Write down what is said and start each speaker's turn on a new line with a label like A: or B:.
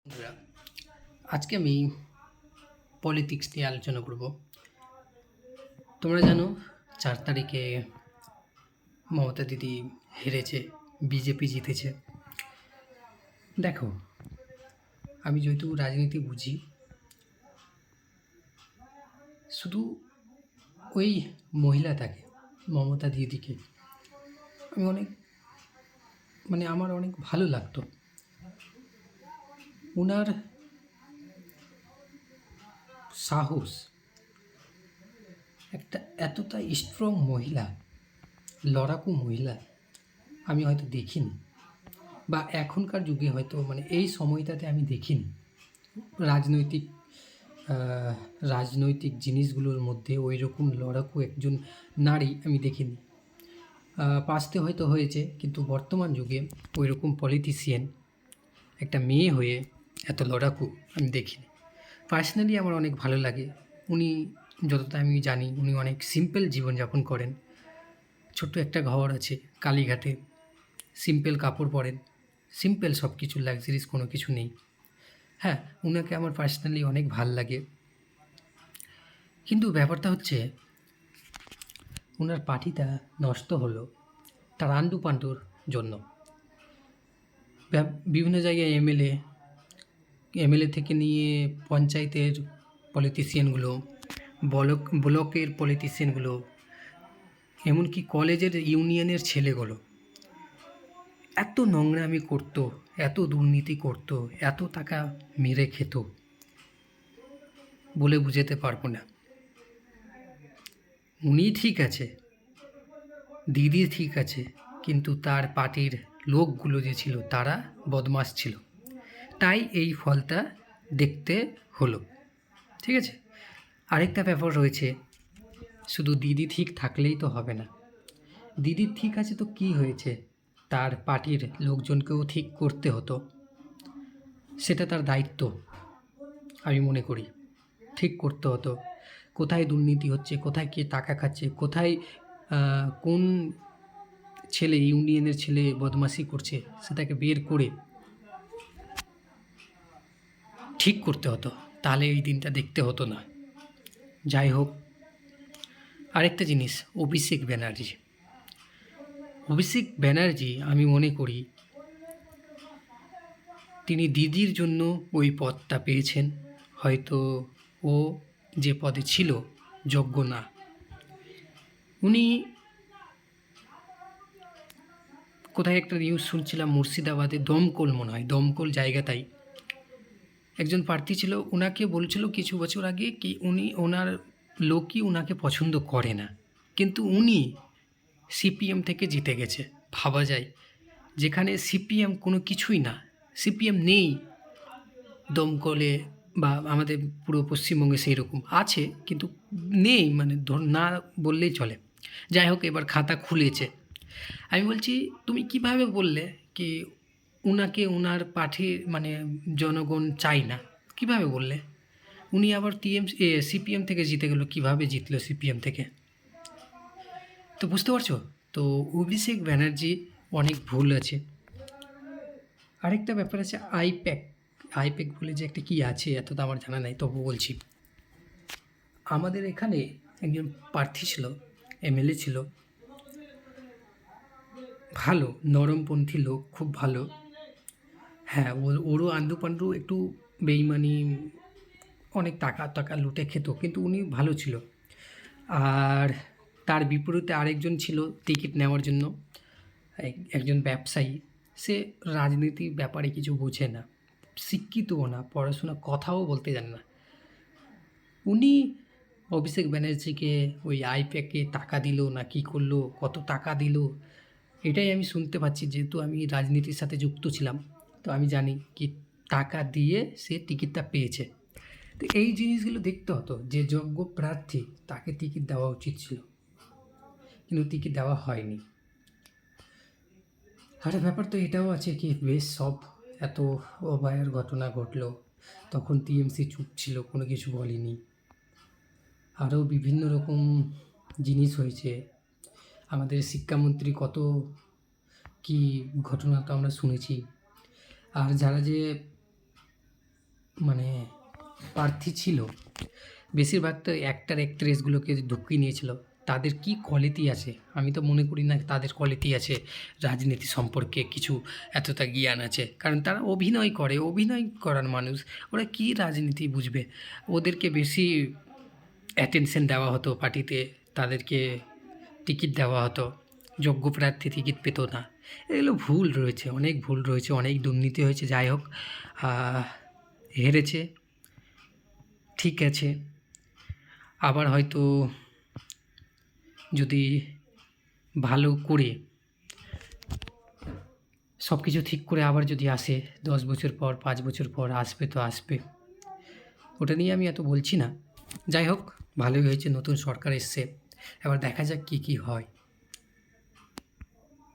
A: বন্ধুরা, আজকে আমি পলিটিক্স নিয়ে আলোচনা করব। তোমরা জানো 4 তারিখে মমতা দিদি হেরেছে, বিজেপি জিতেছে। দেখো, আমি যেহেতু রাজনীতি বুঝি, শুধু ওই মহিলাটাকে, মমতা দিদিকে আমি আমার অনেক ভালো লাগতো। ওনার সাহস, একটা এতটা স্ট্রং মহিলা, লড়াকু মহিলা আমি হয়তো দেখিনি, বা এখনকার যুগে হয়তো এই সময়টাতে আমি দেখিনি। রাজনৈতিক রাজনৈতিক জিনিসগুলোর মধ্যে ওই রকম লড়াকু একজন নারী আমি দেখিনি। পাস্তে হয়তো হয়েছে, কিন্তু বর্তমান যুগে ওই রকম পলিটিশিয়ান একটা মেয়ে হয়ে এত লড়াকু আমি দেখিনি। পার্সোনালি আমার অনেক ভালো লাগে। উনি, যতটা আমি জানি, উনি অনেক সিম্পল জীবনযাপন করেন। ছোট্ট একটা ঘর আছে কালীঘাটে, সিম্পল কাপড় পরেন, সিম্পল সব কিছু, লাক্সারিস কোনো কিছু নেই। হ্যাঁ, উনাকে আমার পার্সোনালি অনেক ভাল লাগে। কিন্তু ব্যাপারটা হচ্ছে, ওনার পার্টিটা নষ্ট হলো তার আন্ডু পান্ডুর জন্য। বিভিন্ন জায়গায় এমএলএ থেকে নিয়ে পঞ্চায়েতের পলিটিশিয়ানগুলো, ব্লকের পলিটিশিয়ানগুলো, এমনকি কলেজের ইউনিয়নের ছেলেগুলো এত নোংরামি করতো, এত দুর্নীতি করতো, এত টাকা মেরে খেত, বলে বুঝাতে পারবো না। উনি ঠিক আছে, দিদি ঠিক আছে, কিন্তু তার পার্টির লোকগুলো যে ছিল তারা বদমাশ ছিল, তাই এই ফলটা দেখতে হলো। ঠিক আছে, আরেকটা ব্যাপার রয়েছে, শুধু দিদি ঠিক থাকলেই তো হবে না। দিদি ঠিক আছে তো কি হয়েছে, তার পার্টির লোকজনকেও ঠিক করতে হতো, সেটা তার দায়িত্ব। আমি মনে করি ঠিক করতে হতো। কোথায় দুর্নীতি হচ্ছে, কোথায় কে টাকা খাচ্ছে, কোথায় কোন ছেলে, ইউনিয়নের ছেলে বদমাশি করছে, সেটাকে বের করে ঠিক করতে হতো, তাহলে এই দিনটা দেখতে হতো না। যাই হোক, আরেকটা জিনিস, অভিষেক ব্যানার্জি আমি মনে করি তিনি দিদির জন্য ওই পদটা পেয়েছেন। হয়তো ও যে পদে ছিল যোগ্য না। উনি, কোথায় একটা নিউজ শুনছিলাম, মুর্শিদাবাদে দমকল, মনে হয় দমকল জায়গাটাই একজন প্রার্থী ছিল, ওনাকে বলছিল কিছু বছর আগে কি ওনার লোকই ওনাকে পছন্দ করে না, কিন্তু উনি সিপিএম থেকে জিতে গেছে। ভাবা যায়, যেখানে সিপিএম কোনো কিছুই না, সিপিএম নেই দমকলে, বা আমাদের পুরো পশ্চিমবঙ্গে সেই রকম আছে, কিন্তু নেই, না বললেই চলে। যাই হোক, এবার খাতা খুলেছে। আমি বলছি, তুমি কিভাবে বললে কি উনাকে, উনার পার্টি জনগণ চাই না, কিভাবে বললে? উনি আবার সিপিএম থেকে জিতে গেল, কিভাবে জিতলো সিপিএম থেকে? তো বুঝতে পারছো তো, অভিষেক ব্যানার্জি অনেক ভুল আছে। আরেকটা ব্যাপার আছে, আইপ্যাক বলে যে একটা কী আছে, এত তো আমার জানা নাই, তবু বলছি। আমাদের এখানে একজন প্রার্থী ছিল, এমএলএ ছিল, ভালো নরমপন্থী লোক, খুব ভালো। হ্যাঁ, ওরও আন্ডু পান্ডু একটু বেইমানি, অনেক টাকা লুটে খেত, কিন্তু উনি ভালো ছিল। আর তার বিপরীতে আরেকজন ছিল টিকিট নেওয়ার জন্য, একজন ব্যবসায়ী। সে রাজনীতির ব্যাপারে কিছু বোঝে না, শিক্ষিতও না, পড়াশোনা কথাও বলতে জানে না। উনি অভিষেক ব্যানার্জিকে ওই আইপ্যাকে টাকা দিল না কি করলো, কত টাকা দিল, এটাই আমি শুনতে পাচ্ছি। যেহেতু আমি রাজনীতির সাথে যুক্ত ছিলাম, তো আমি জানি কি টাকা দিয়ে সে টিকিটটা পেয়েছে। তো এই জিনিসগুলো দেখতে হতো, যে যোগ্য প্রার্থী তাকে টিকিট দেওয়া উচিত ছিল, কিন্তু টিকিট দেওয়া হয়নি। আর ব্যাপার তো এটাও আছে কি, বেশ সব এত অভয়ার ঘটনা ঘটলো, তখন টিএমসি চুপ ছিল, কোনো কিছু বলেনি। আরও বিভিন্ন রকম জিনিস হয়েছে। আমাদের শিক্ষামন্ত্রী কত কি ঘটনা তো আমরা শুনেছি। আর যারা যে মানে প্রার্থী ছিল, বেশিরভাগ তো অ্যাক্টর অ্যাক্ট্রেসগুলোকে ঢুকিয়ে নিয়েছিল। তাদের কি কোয়ালিটি আছে? আমি তো মনে করি না তাদের কোয়ালিটি আছে, রাজনীতি সম্পর্কে কিছু এতটা জ্ঞান আছে। কারণ তারা অভিনয় করে, অভিনয় করার মানুষ। ওরা কি রাজনীতি বুঝবে? ওদেরকে বেশি অ্যাটেনশন দেওয়া হতো পার্টিতে, তাদেরকে টিকিট দেওয়া হতো, যোগ্য প্রার্থী টিকিট পেত না। এগুলো ভুল রয়েছে, অনেক ভুল রয়েছে, অনেক দুর্নীতি হয়েছে। যাই হোক, হেরেছে, ঠিক আছে। আবার হয়তো যদি ভালো করে সব কিছু ঠিক করে আবার যদি আসে 10 বছর পর, 5 বছর পর আসবে তো আসবে। ওটা নিয়ে আমি এত বলছি না। যাই হোক, ভালোই হয়েছে নতুন সরকার এসছে। এবার দেখা যাক কী কী হয়।